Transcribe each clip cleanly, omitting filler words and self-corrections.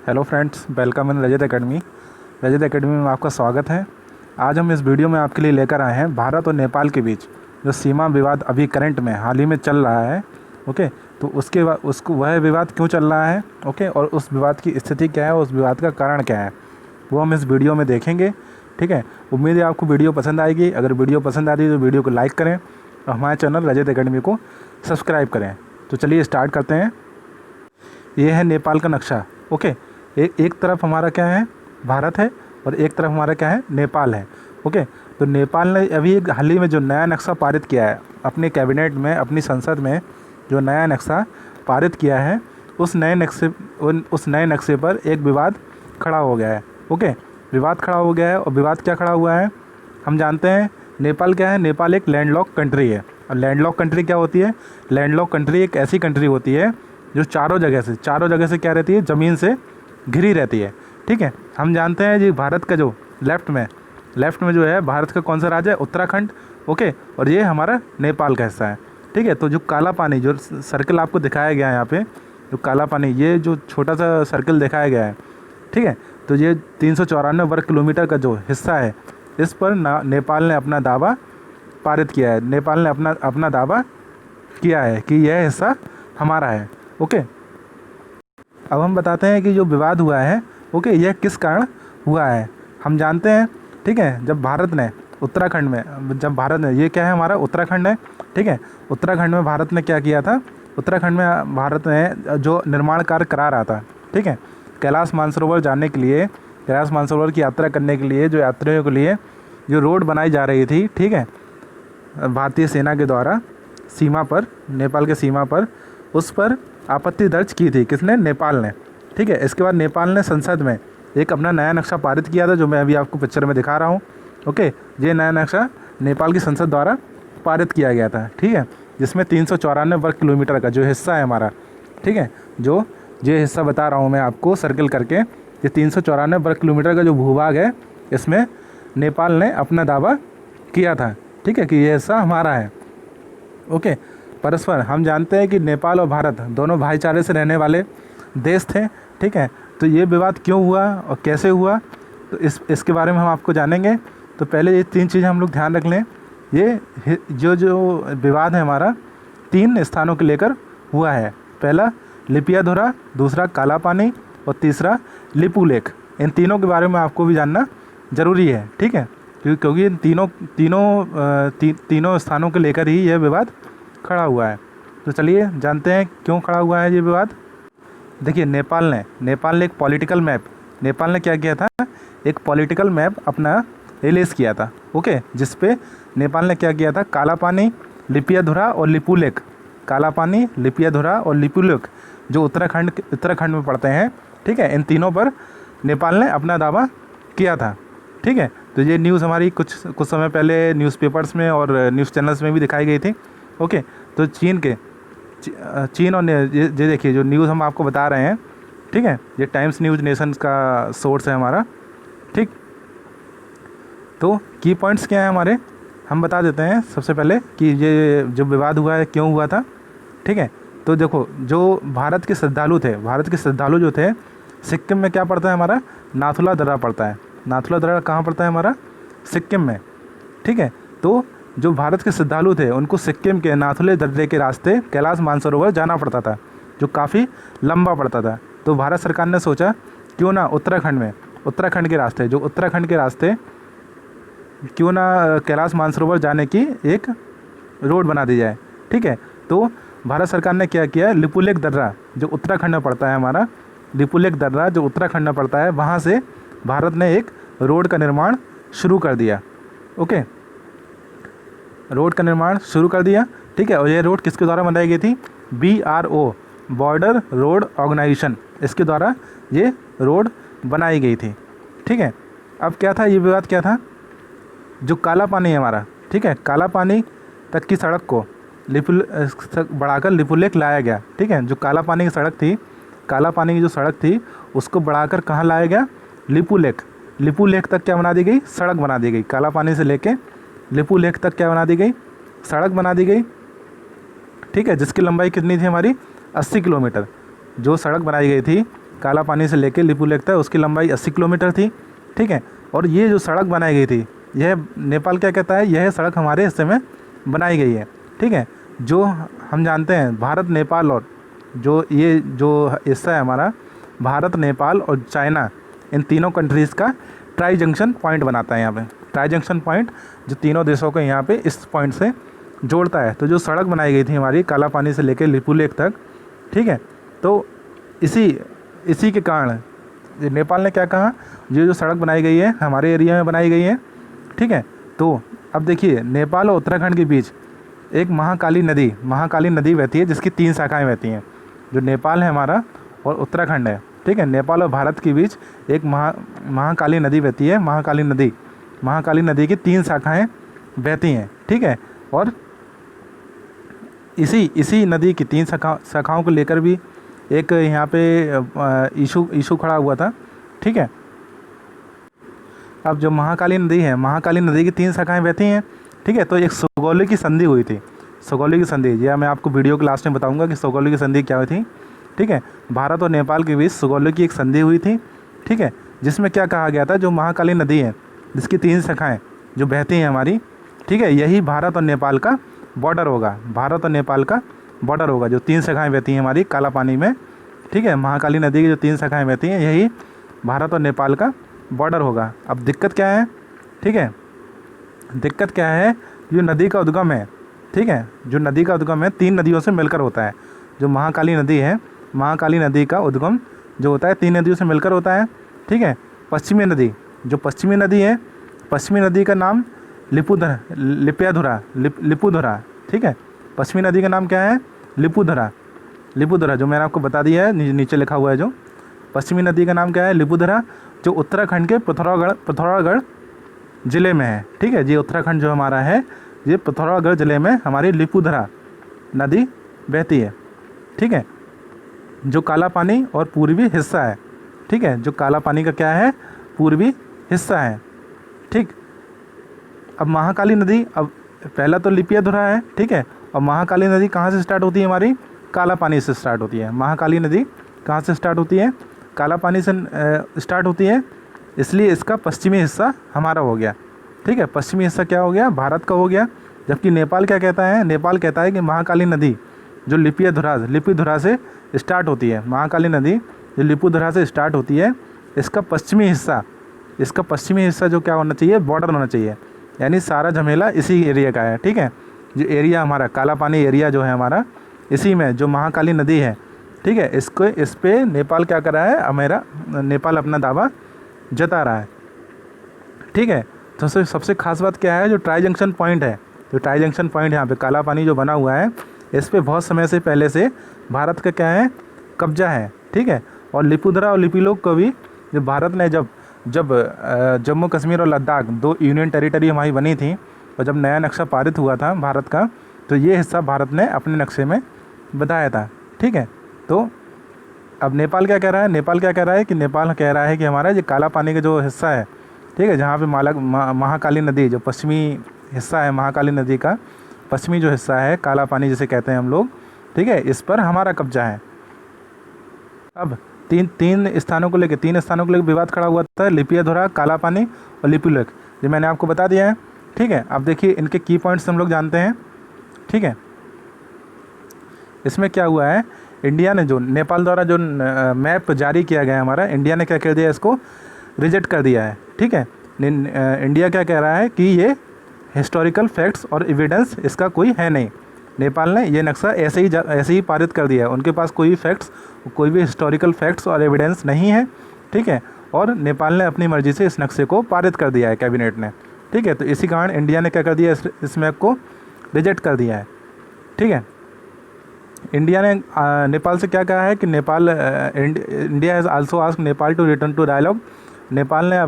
Hello friends, welcome in Rajat academy. Rajat academy में आपका स्वागत है। आज हम इस वीडियो में आपके लिए लेकर आए हैं भारत और नेपाल के बीच जो सीमा विवाद अभी करंट में हाल ही में चल रहा है। ओके, तो उसको वह विवाद क्यों चल रहा है, ओके, और उस विवाद की स्थिति क्या है, उस विवाद का कारण क्या है, वो हम इस वीडियो में देखेंगे। ठीक है, उम्मीद है आपको वीडियो पसंद आएगी। अगर वीडियो पसंद आती है तो वीडियो को लाइक करें और हमारे चैनल रजत एकेडमी को सब्सक्राइब करें। तो चलिए स्टार्ट करते हैं। ये है नेपाल का नक्शा। ओके, एक तरफ हमारा क्या है, भारत है, और एक तरफ हमारा क्या है, नेपाल है। ओके, तो नेपाल ने अभी एक हाल ही में जो नया नक्शा पारित किया है अपने कैबिनेट में, अपनी संसद में जो नया नक्शा पारित किया है, उस नए नक्शे पर एक विवाद खड़ा हो गया है। ओके, विवाद खड़ा हो गया है। और विवाद क्या खड़ा हुआ है, हम जानते हैं। नेपाल क्या है, नेपाल एक लैंडलॉक कंट्री है। और लैंडलॉक कंट्री क्या होती है, लैंडलॉक कंट्री एक ऐसी कंट्री होती है जो चारों जगह से क्या रहती है, ज़मीन से घिरी रहती है। ठीक है, हम जानते हैं जी भारत का जो लेफ़्ट में जो है, भारत का कौन सा राज्य है, उत्तराखंड। ओके, और ये हमारा नेपाल का हिस्सा है। ठीक है, तो जो काला पानी, जो सर्कल आपको दिखाया गया है यहाँ पे, जो काला पानी, ये जो छोटा सा सर्कल दिखाया गया है, ठीक है, तो ये 394 वर्ग किलोमीटर का जो हिस्सा है, इस पर नेपाल ने अपना दावा पारित किया है। नेपाल ने अपना दावा किया है कि यह हिस्सा हमारा है। ओके, अब हम बताते हैं कि जो विवाद हुआ है, ओके, यह किस कारण हुआ है। हम जानते हैं, ठीक है, जब भारत ने ये क्या है, हमारा उत्तराखंड है। ठीक है, उत्तराखंड में भारत ने क्या किया था, उत्तराखंड में भारत ने जो निर्माण कार्य करा रहा था, ठीक है, कैलाश मानसरोवर जाने के लिए, कैलाश मानसरोवर की यात्रा करने के लिए जो यात्रियों के लिए जो रोड बनाई जा रही थी, ठीक है, भारतीय सेना के द्वारा सीमा पर, नेपाल के सीमा पर, उस पर आपत्ति दर्ज की थी। किसने, नेपाल ने। ठीक है, इसके बाद नेपाल ने संसद में एक अपना नया नक्शा पारित किया था, जो मैं अभी आपको पिक्चर में दिखा रहा हूँ। ओके, ये नया नक्शा नेपाल की संसद द्वारा पारित किया गया था। ठीक है, जिसमें 394 वर्ग किलोमीटर का जो हिस्सा है हमारा, ठीक है, जो ये हिस्सा बता रहा हूँ मैं आपको सर्कल करके, ये 394 वर्ग किलोमीटर का जो भूभाग है, इसमें नेपाल ने अपना दावा किया था, ठीक है, कि ये हिस्सा हमारा है। ओके, परस्पर हम जानते हैं कि नेपाल और भारत दोनों भाईचारे से रहने वाले देश थे। ठीक है, तो ये विवाद क्यों हुआ और कैसे हुआ, तो इसके बारे में हम आपको जानेंगे। तो पहले ये 3 चीज़ें हम लोग ध्यान रख लें। ये जो विवाद है हमारा 3 स्थानों को लेकर हुआ है। पहला लिपियाधुरा, दूसरा काला पानी, और तीसरा लिपू लेक। इन तीनों के बारे में आपको भी जानना ज़रूरी है। ठीक है, क्योंकि इन तीनों स्थानों को लेकर ही यह विवाद खड़ा हुआ है। तो चलिए जानते हैं क्यों खड़ा हुआ है ये विवाद। देखिए, नेपाल ने एक पॉलिटिकल मैप, नेपाल ने क्या किया था, एक पॉलिटिकल मैप अपना रिलीज़ किया था। ओके, जिस पे नेपाल ने क्या किया था, काला पानी, लिपियाधुरा और लिपू लेक, काला पानी, लिपियाधुरा और लिपू लेक जो उत्तराखंड में पड़ते हैं, ठीक है, इन तीनों पर नेपाल ने अपना दावा किया था। ठीक है, तो ये न्यूज़ हमारी कुछ समय पहले न्यूज़पेपर्स में और न्यूज़ चैनल्स में भी दिखाई गई थी। ओके, तो चीन और ये देखिए जो न्यूज़ हम आपको बता रहे हैं, ठीक है, ये टाइम्स न्यूज़ नेशन का सोर्स है हमारा। ठीक, तो की पॉइंट्स क्या है हमारे, हम बता देते हैं सबसे पहले कि ये जो विवाद हुआ है क्यों हुआ था। ठीक है, तो देखो, जो भारत के श्रद्धालु जो थे, सिक्किम में क्या पड़ता है हमारा, नाथुला दर्रा पड़ता है। नाथुला दर्रा कहाँ पड़ता है हमारा, सिक्किम में। ठीक है, तो जो भारत के श्रद्धालु थे उनको सिक्किम के नाथुला दर्रे के रास्ते कैलाश मानसरोवर जाना पड़ता था, जो काफ़ी लंबा पड़ता था। तो भारत सरकार ने सोचा क्यों ना उत्तराखंड के रास्ते क्यों ना कैलाश मानसरोवर जाने की एक रोड बना दी जाए। ठीक है, तो भारत सरकार ने क्या किया, लिपुलेख दर्रा जो उत्तराखंड में पड़ता है हमारा, लिपुलेख दर्रा जो उत्तराखंड में पड़ता है, वहाँ से भारत ने एक रोड का निर्माण शुरू कर दिया। ओके, रोड का निर्माण शुरू कर दिया। ठीक है, और ये रोड किसके द्वारा बनाई गई थी, BRO, बॉर्डर रोड ऑर्गेनाइजेशन, इसके द्वारा ये रोड बनाई गई थी। ठीक है, अब क्या था, ये विवाद क्या था, जो काला पानी है हमारा, ठीक है, काला पानी तक की सड़क को बढ़ाकर लिपुलेख लाया गया। ठीक है, जो काला पानी की जो सड़क थी उसको बढ़ाकर कहाँ लाया गया, लिपू लेक तक क्या बना दी गई, सड़क बना दी गई। काला पानी से लेके लिपू लेक तक क्या बना दी गई, सड़क बना दी गई। ठीक है, जिसकी लंबाई कितनी थी हमारी, 80 किलोमीटर। जो सड़क बनाई गई थी काला पानी से लेके लिपू लेक तक उसकी लंबाई 80 किलोमीटर थी, ठीक है। और ये जो सड़क बनाई गई थी, यह नेपाल क्या कहता है, यह सड़क हमारे हिस्से में बनाई गई है, ठीक है। जो हम जानते हैं भारत नेपाल और जो ये जो हिस्सा है हमारा, भारत नेपाल और चाइना, इन तीनों कंट्रीज़ का ट्राई जंक्शन पॉइंट बनाता है यहाँ पे। ट्राई जंक्शन पॉइंट जो तीनों देशों को यहाँ पे इस पॉइंट से जोड़ता है। तो जो सड़क बनाई गई थी हमारी काला पानी से लेकर लिपू लेक तक, ठीक है, तो इसी के कारण नेपाल ने क्या कहा, ये जो सड़क बनाई गई है हमारे एरिया में बनाई गई है, ठीक है। तो अब देखिए नेपाल और उत्तराखंड के बीच एक महाकाली नदी बहती है, जिसकी 3 शाखाएं बहती हैं। जो नेपाल है हमारा और उत्तराखंड है, ठीक है, नेपाल और भारत के बीच एक महाकाली नदी बहती है। महाकाली नदी की 3 शाखाएं बहती हैं, ठीक है। और इसी नदी की 3 शाखाओं को लेकर भी एक यहाँ पे इशू खड़ा हुआ था, ठीक है। अब जो महाकाली नदी है, महाकाली नदी की 3 शाखाएं बहती हैं, ठीक है। तो एक सुगौली की संधि हुई थी, सुगौली की संधि, यह मैं आपको वीडियो के लास्ट में बताऊंगा कि सुगौली की संधि क्या हुई थी, ठीक है। भारत और नेपाल के बीच सुगौली की एक संधि हुई थी, ठीक है, जिसमें क्या कहा गया था, जो महाकाली नदी है जिसकी 3 शाखाएँ जो बहती हैं हमारी, ठीक है, यही भारत और नेपाल का बॉर्डर होगा। भारत और नेपाल का बॉर्डर होगा, जो 3 शाखाएँ बहती हैं हमारी काला पानी में, ठीक है। महाकाली नदी की जो 3 शाखाएँ बहती हैं, यही भारत और नेपाल का बॉर्डर होगा। अब दिक्कत क्या है, ठीक है, दिक्कत क्या है, जो नदी का उद्गम है, ठीक है, जो नदी का उद्गम है 3 नदियों से मिलकर होता है। जो महाकाली नदी है, महाकाली नदी का उद्गम जो होता है 3 नदियों से मिलकर होता है, ठीक है। पश्चिमी नदी, जो पश्चिमी नदी है, पश्चिमी नदी का नाम लिपुधरा, ठीक है। पश्चिमी नदी का नाम क्या है, लिपुधरा, जो मैंने आपको बता दिया है, नीचे लिखा हुआ है। जो पश्चिमी नदी का नाम क्या है, लिपुधरा, जो उत्तराखंड के पिथौरागढ़ ज़िले में है, ठीक है। ये उत्तराखंड जो हमारा है, ये पिथौरागढ़ ज़िले में हमारी लिपुधरा नदी बहती है, ठीक है। जो काला पानी और पूर्वी हिस्सा है, ठीक है, जो काला पानी का क्या है, पूर्वी हिस्सा है, ठीक। अब महाकाली नदी, अब पहला तो लिपियाधुरा है, ठीक है, और महाकाली नदी कहाँ से स्टार्ट होती है हमारी, काला पानी से स्टार्ट होती है। महाकाली नदी कहाँ से स्टार्ट होती है, काला पानी से स्टार्ट होती है, इसलिए इसका पश्चिमी हिस्सा हमारा हो गया, ठीक है। पश्चिमी हिस्सा क्या हो गया, भारत का हो गया। जबकि नेपाल क्या कहता है, नेपाल कहता है कि महाकाली नदी जो लिपिधुरा से स्टार्ट होती है, महाकाली नदी जो लिपुधरा से स्टार्ट होती है, इसका पश्चिमी हिस्सा जो क्या होना चाहिए, बॉर्डर होना चाहिए, यानी सारा झमेला इसी एरिया का है, ठीक है। जो एरिया हमारा काला पानी एरिया जो है हमारा, इसी में जो महाकाली नदी है, ठीक है, इस पे नेपाल क्या कर रहा है, नेपाल अपना दावा जता रहा है, ठीक है। तो सबसे खास बात क्या है, जो ट्राई जंक्शन पॉइंट है, यहाँ पे काला पानी जो बना हुआ है, इस पे बहुत समय से पहले से भारत का क्या है, कब्जा है, ठीक है। और लिपुधरा और लिपिलोक को भी जो भारत ने जब जम्मू कश्मीर और लद्दाख 2 यूनियन टेरिटरी हमारी बनी थी, और जब नया नक्शा पारित हुआ था भारत का, तो ये हिस्सा भारत ने अपने नक्शे में बताया था, ठीक है। तो अब नेपाल क्या कह रहा है, नेपाल कह रहा है कि हमारा ये काला पानी का जो हिस्सा है, ठीक है, जहाँ पे महाकाली नदी जो पश्चिमी हिस्सा है, महाकाली नदी का पश्चिमी जो हिस्सा है, काला पानी जिसे कहते हैं हम लोग, ठीक है, इस पर हमारा कब्जा है। अब तीन स्थानों को लेकर विवाद खड़ा हुआ था, लिपियाधुरा, काला पानी और लिपुलेख, ये मैंने आपको बता दिया है, ठीक है। अब देखिए इनके की पॉइंट्स हम लोग जानते हैं, ठीक है। इसमें क्या हुआ है, इंडिया ने जो नेपाल द्वारा जो मैप जारी किया गया हमारा, इंडिया ने क्या कर दिया, इसको रिजेक्ट कर दिया है, ठीक है। इंडिया क्या कह रहा है कि ये हिस्टोरिकल फैक्ट्स और एविडेंस इसका कोई है नहीं। नेपाल ने ये नक्शा ऐसे ही पारित कर दिया है, उनके पास कोई भी हिस्टोरिकल फैक्ट्स और एविडेंस नहीं है, ठीक है। और नेपाल ने अपनी मर्ज़ी से इस नक्शे को पारित कर दिया है कैबिनेट ने, ठीक है। तो इसी कारण इंडिया ने क्या कर दिया, इस मैप को रिजेक्ट कर दिया है, ठीक है। इंडिया ने नेपाल से क्या कहा है कि India has also asked Nepal to return to dialogue. Nepal ने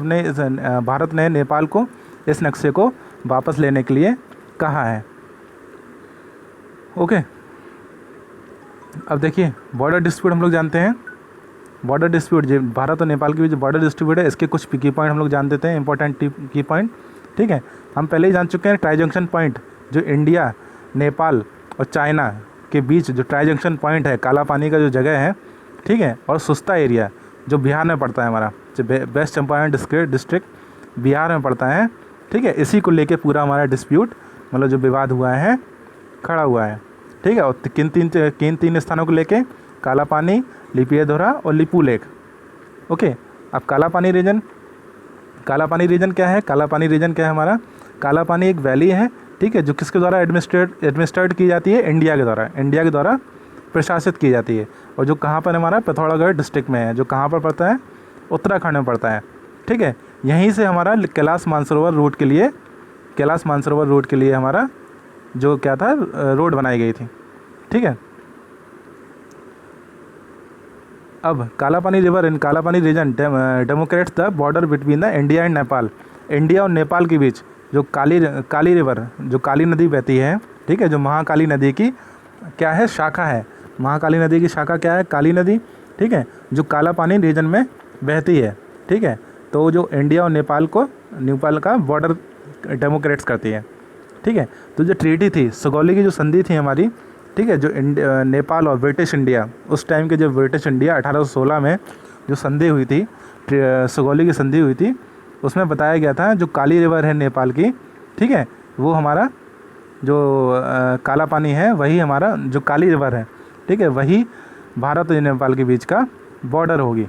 भारत ने नेपाल को इस नक्शे को वापस लेने के लिए कहा है, ओके। अब देखिए बॉर्डर डिस्प्यूट हम लोग जानते हैं, बॉर्डर डिस्प्यूट जो भारत और नेपाल के बीच बॉर्डर डिस्प्यूट है, इसके कुछ की पॉइंट हम लोग जान देते हैं, इंपॉर्टेंट की पॉइंट, ठीक है। हम पहले ही जान चुके हैं ट्राई जंक्शन पॉइंट, जो इंडिया, नेपाल और चाइना के बीच जो ट्राई जंक्शन पॉइंट है, काला पानी का जो जगह है, ठीक है। और सुस्ता एरिया जो बिहार में पड़ता है हमारा, जो वेस्ट चंपारण डिस्ट्रिक्ट बिहार में पड़ता है, ठीक है। इसी को लेके पूरा हमारा डिस्प्यूट मतलब जो विवाद हुआ है खड़ा हुआ है, ठीक है। और किन तीन स्थानों को लेके, काला पानी, लिपियाधुरा और लिपू लेक। ओके, अब काला पानी रीजन क्या है? काला पानी रीजन क्या है हमारा? काला पानी एक वैली है, ठीक है, जो किसके द्वारा एडमिनिस्ट्रेट की जाती है? इंडिया के द्वारा प्रशासित की जाती है। और जो कहाँ पर हमारा पिथौरागढ़ डिस्ट्रिक्ट में है, जो कहाँ पर पड़ता है? उत्तराखंड में पड़ता है, ठीक है। यहीं से हमारा कैलाश मानसरोवर रूट के लिए हमारा जो क्या था, रोड बनाई गई थी, ठीक है। अब काला पानी river in Kala Pani region demarcates the border between the India and Nepal. India और नेपाल के बीच जो काली रिवर, जो काली नदी बहती है, ठीक है, जो महाकाली नदी की क्या है? शाखा है। महाकाली नदी की शाखा क्या है? काली नदी, ठीक है, जो काला पानी रीजन में बहती है, ठीक है। तो जो इंडिया और नेपाल का बॉर्डर डेमोक्रेट्स करती है, ठीक है। तो जो ट्रीटी थी, सुगौली की जो संधि थी हमारी, ठीक है, जो नेपाल और ब्रिटिश इंडिया, उस टाइम के जो ब्रिटिश इंडिया 1816 में जो संधि हुई थी, सुगौली की संधि हुई थी, उसमें बताया गया था जो काली रिवर है नेपाल की, ठीक है, वो हमारा जो काला पानी है वही हमारा जो काली रिवर है, ठीक है, वही भारत और नेपाल के बीच का बॉर्डर होगी,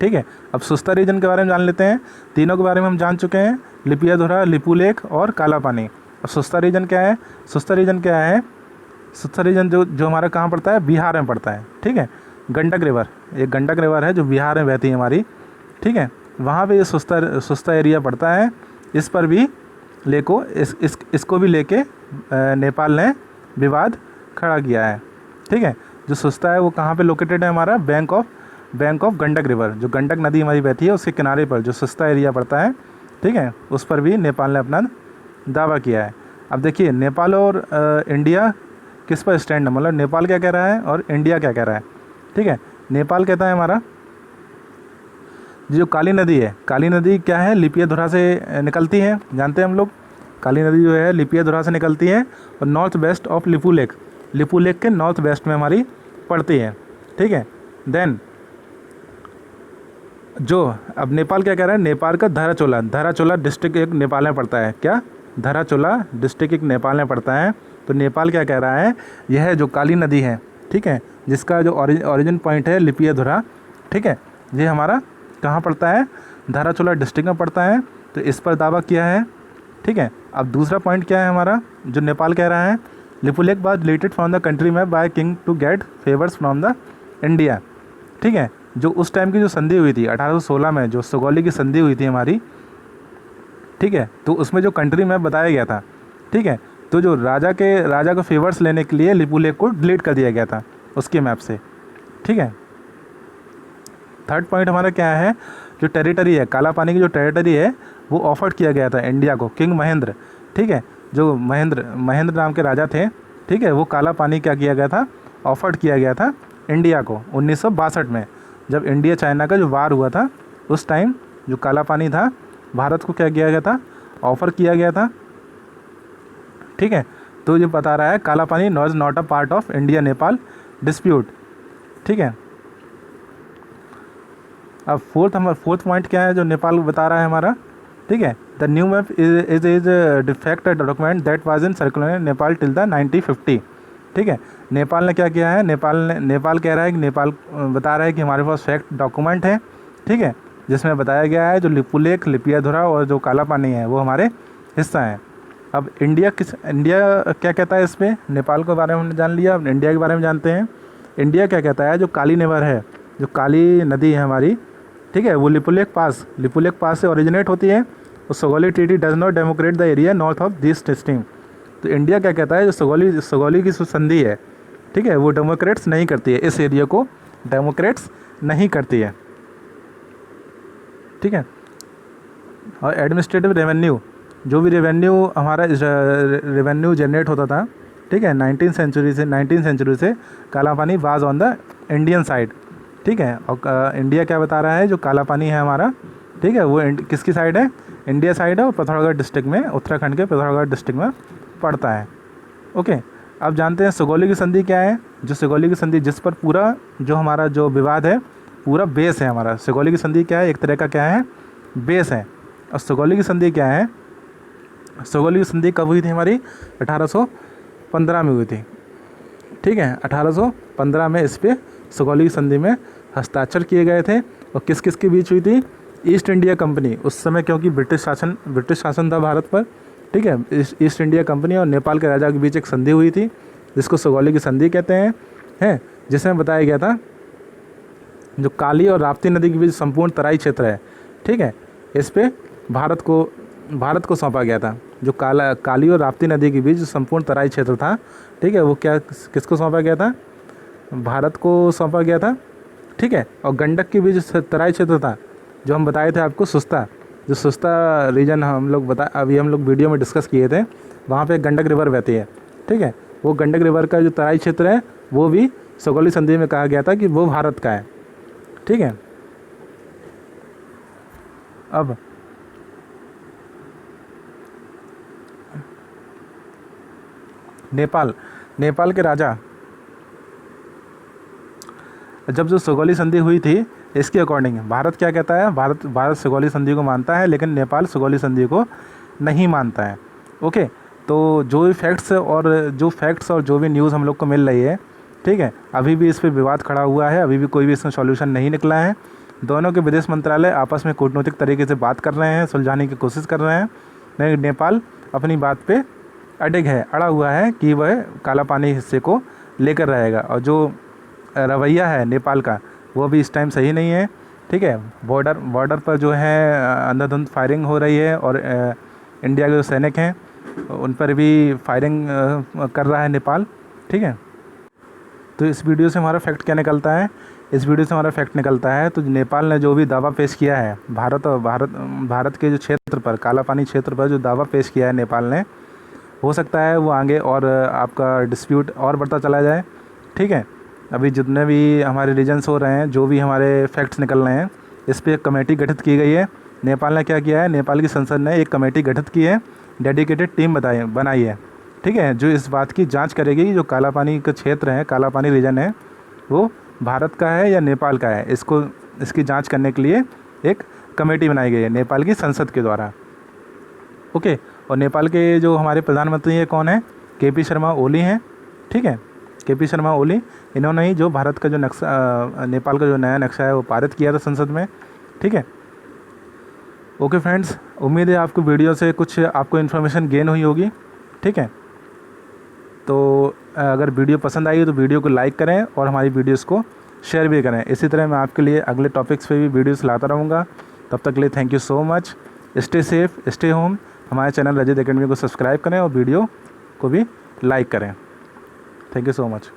ठीक है। अब सुस्ता रीजन के बारे में जान लेते हैं। तीनों के बारे में हम जान चुके हैं, लिपियाधुरा, लिपू लेक और काला पानी। अब सुस्ता रीजन क्या है? सुस्ता रीजन जो हमारा कहाँ पड़ता है? बिहार में पड़ता है, ठीक है। गंडक रिवर है जो बिहार में बहती है हमारी, ठीक है। वहाँ पे ये सुस्ता एरिया पड़ता है। इस पर भी इसको भी लेके नेपाल ने विवाद खड़ा किया है, ठीक है। जो सुस्ता है वो कहाँ पे लोकेटेड है? हमारा बैंक ऑफ गंडक रिवर, जो गंडक नदी हमारी बहती है उसके किनारे पर जो सुस्ता एरिया पड़ता है, ठीक है, उस पर भी नेपाल ने अपना दावा किया है। अब देखिए नेपाल और इंडिया किस पर स्टैंड है, मतलब नेपाल क्या कह रहा है और इंडिया क्या कह रहा है, ठीक है। नेपाल कहता है हमारा जो काली नदी क्या है? लिपियाधुरा से निकलती है, जानते हैं हम लोग। काली नदी जो है लिपियाधुरा से निकलती है और north west of Lipu lake के नॉर्थ वेस्ट में हमारी पड़ती है, ठीक है। देन जो अब नेपाल क्या कह रहा है? नेपाल का धाराचोला डिस्ट्रिक्ट एक नेपाल में पड़ता है। क्या? धाराचोला डिस्ट्रिक्ट एक नेपाल में पड़ता है। तो नेपाल क्या कह रहा है? यह जो काली नदी है, ठीक है, जिसका जो ओरिजिन पॉइंट है लिपियाधुरा, ठीक है, ये हमारा कहाँ पड़ता है? धाराचोला डिस्ट्रिक्ट में पड़ता है। तो इस पर दावा किया है, ठीक है। अब दूसरा पॉइंट क्या है हमारा जो नेपाल कह रहा है? Lipulekh was deleted from the country map by king to get favours from the India, ठीक है। जो उस टाइम की जो संधि हुई थी 1816 में, जो सुगौली की संधि हुई थी हमारी, ठीक है, तो उसमें जो कंट्री मैप बताया गया था, ठीक है, तो जो राजा को फेवर्स लेने के लिए लिपू लेक को डिलीट कर दिया गया था उसके मैप से, ठीक है। थर्ड पॉइंट हमारा क्या है? जो टेरिटरी है, काला पानी की जो टेरिटरी है वो ऑफर्ड किया गया था इंडिया को, किंग महेंद्र, ठीक है, जो महेंद्र नाम के राजा थे, ठीक है, वो काला पानी क्या किया गया था? ऑफर्ड किया गया था इंडिया को 1962 में, जब इंडिया चाइना का जो वार हुआ था, उस टाइम जो काला पानी था भारत को क्या किया गया था? ऑफ़र किया गया था, ठीक है। तो ये बता रहा है काला पानी was not a part of India Nepal dispute, ठीक है। अब फोर्थ पॉइंट क्या है जो नेपाल बता रहा है हमारा, ठीक है, the new map is defect document that was in circular Nepal till the 1950, ठीक है। नेपाल ने क्या किया है? नेपाल कह रहा है कि नेपाल बता रहा है कि हमारे पास फैक्ट डॉक्यूमेंट है, ठीक है, जिसमें बताया गया है जो लिपू लेक, लिपियाधुरा और जो काला पानी है वो हमारे हिस्सा हैं। अब इंडिया क्या कहता है इस पर? नेपाल के बारे में हमने जान लिया, अब इंडिया के बारे में जानते हैं। इंडिया क्या कहता है? जो काली रिवर है, जो काली नदी है हमारी, ठीक है, वो लिपू लेक पास से ओरिजिनेट होती है। और Sugauli treaty does not Democrat the area north of this stream. तो इंडिया क्या कहता है? जो सुगौली की संधि है, ठीक है, वो डेमोक्रेट्स नहीं करती है, इस एरिया को डेमोक्रेट्स नहीं करती है, ठीक है। और एडमिनिस्ट्रेटिव रेवेन्यू, जो भी रेवेन्यू जनरेट होता था, ठीक है, 19th सेंचुरी से काला पानी was on the Indian side, ठीक है। और इंडिया क्या बता रहा है? जो काला पानी है हमारा, ठीक है, वो किसकी साइड है? इंडिया साइड है, और पिथौरागढ़ डिस्ट्रिक्ट में, उत्तराखंड के पिथौरागढ़ डिस्ट्रिक्ट में पड़ता है, ओके। अब जानते हैं सुगौली की संधि क्या है। जो सुगौली की संधि जिस पर पूरा जो हमारा जो विवाद है पूरा बेस है हमारा। सुगौली की संधि क्या है, एक तरह का क्या है, बेस है। और सुगौली की संधि क्या है, सुगौली की संधि कब हुई थी हमारी, 1815 में हुई थी। ठीक है, 1815 में इस पर सुगौली की संधि में हस्ताक्षर किए गए थे। और किस किस के बीच हुई थी, ईस्ट इंडिया कंपनी उस समय, क्योंकि ब्रिटिश शासन था भारत पर। ठीक है, ईस्ट इंडिया कंपनी और नेपाल के राजा के बीच एक संधि हुई थी जिसको सुगौली की संधि कहते हैं, जिसमें बताया गया था जो काली और राप्ती नदी के बीच संपूर्ण तराई क्षेत्र है, ठीक है, इस पे भारत को सौंपा गया था। जो काली और राप्ती नदी के बीच जो संपूर्ण तराई क्षेत्र था, ठीक है, वो किसको सौंपा गया था, भारत को सौंपा गया था। ठीक है, और गंडक के बीच तराई क्षेत्र था जो हम बताए थे आपको, सुस्ता रीजन हम लोग अभी हम लोग वीडियो में डिस्कस किए थे। वहाँ पे गंडक रिवर बहती है। ठीक है, वो गंडक रिवर का जो तराई क्षेत्र है वो भी सुगौली संधि में कहा गया था कि वो भारत का है। ठीक है, अब नेपाल के राजा जब जो सुगौली संधि हुई थी इसके अकॉर्डिंग भारत क्या कहता है, भारत सुगौली संधि को मानता है लेकिन नेपाल सुगौली संधि को नहीं मानता है। ओके, तो जो भी फैक्ट्स और जो भी न्यूज़ हम लोग को मिल रही है, ठीक है, अभी भी इस पर विवाद खड़ा हुआ है, अभी भी कोई भी इसमें सॉल्यूशन नहीं निकला है। दोनों के विदेश मंत्रालय आपस में कूटनीतिक तरीके से बात कर रहे हैं, सुलझाने की कोशिश कर रहे हैं, लेकिन नेपाल अपनी बात पे अड़ा हुआ है कि वह काला पानी हिस्से को लेकर रहेगा। और जो रवैया है नेपाल का वो भी इस टाइम सही नहीं है। ठीक है, बॉर्डर पर जो है अंधाधुंध फायरिंग हो रही है और इंडिया के जो सैनिक हैं उन पर भी फायरिंग कर रहा है नेपाल। ठीक है, तो इस वीडियो से हमारा फैक्ट क्या निकलता है, तो नेपाल ने जो भी दावा पेश किया है भारत के जो क्षेत्र पर, काला पानी क्षेत्र पर जो दावा पेश किया है नेपाल ने, हो सकता है वो आगे और आपका डिस्प्यूट और बढ़ता चला जाए। ठीक है, अभी जितने भी हमारे रीजन्स हो रहे हैं, जो भी हमारे फैक्ट्स निकल रहे हैं, इस पर एक कमेटी गठित की गई है। नेपाल ने क्या किया है, नेपाल की संसद ने एक कमेटी गठित की है, डेडिकेटेड टीम बनाई है। ठीक है, जो इस बात की जांच करेगी कि जो काला पानी का क्षेत्र है, काला पानी रीजन है, वो भारत का है या नेपाल का है, इसकी जांच करने के लिए एक कमेटी बनाई गई है नेपाल की संसद के द्वारा। ओके, और नेपाल के जो हमारे प्रधानमंत्री हैं कौन है, KP शर्मा ओली हैं। ठीक है, KP शर्मा ओली, इन्होंने ही जो भारत का जो नक्शा, नेपाल का जो नया नक्शा है वो पारित किया था संसद में। ठीक है, ओके फ्रेंड्स, उम्मीद है आपको वीडियो से कुछ आपको इन्फॉर्मेशन गेन हुई होगी। ठीक है, तो अगर वीडियो पसंद आई तो वीडियो को लाइक करें और हमारी वीडियोस को शेयर भी करें। इसी तरह मैं आपके लिए अगले टॉपिक्स पे भी वीडियोस लाता रहूँगा। तब तक के लिए thank you so much. Stay safe, stay home. हमारे चैनल रजत एकेडमी को सब्सक्राइब करें और वीडियो को भी लाइक करें। Thank you so much.